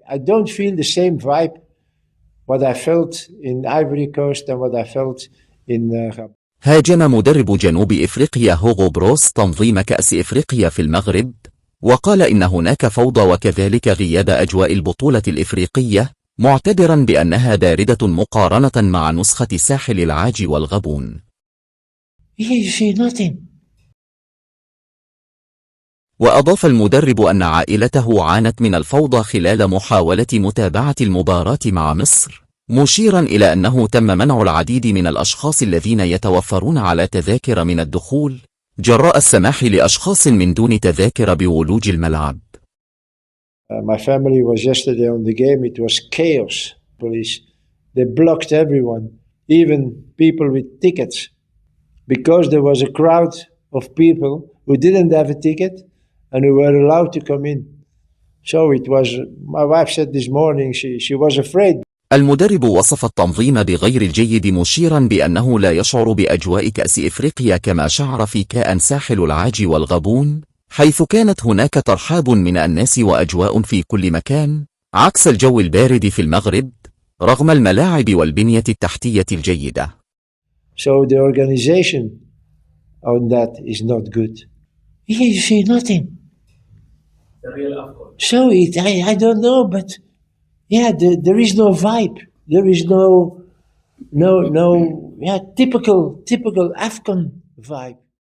I don't feel the same vibe what I felt in Ivory Coast and what I felt in Gabon. هاجم مدرب جنوب إفريقيا هوغو بروس تنظيم كأس إفريقيا في المغرب، وقال إن هناك فوضى وكذلك غياب أجواء البطولة الإفريقية، معتبرا بأنها باردة مقارنة مع نسخة ساحل العاج والغبون. وأضاف المدرب أن عائلته عانت من الفوضى خلال محاولة متابعة المباراة مع مصر، مشيرا إلى أنه تم منع العديد من الأشخاص الذين يتوفرون على تذاكر من الدخول، جراء السماح لأشخاص من دون تذاكر بولوج الملعب. My family was yesterday on the game. It was chaos. Police, they blocked everyone, even people with tickets, because there was a crowd of people who didn't have a ticket and who were allowed to come in. So it was, my wife said this morning she was afraid. المدرب وصف التنظيم بغير الجيد، مشيرا بأنه لا يشعر بأجواء كأس إفريقيا كما شعر في كأن ساحل العاج والغبون، حيث كانت هناك ترحاب من الناس وأجواء في كل مكان، عكس الجو البارد في المغرب رغم الملاعب والبنية التحتية الجيدة. So the organization on that is not good. You see nothing. The real Afcon. So I don't know, but yeah, there is no vibe. There is no typical Afcon vibe.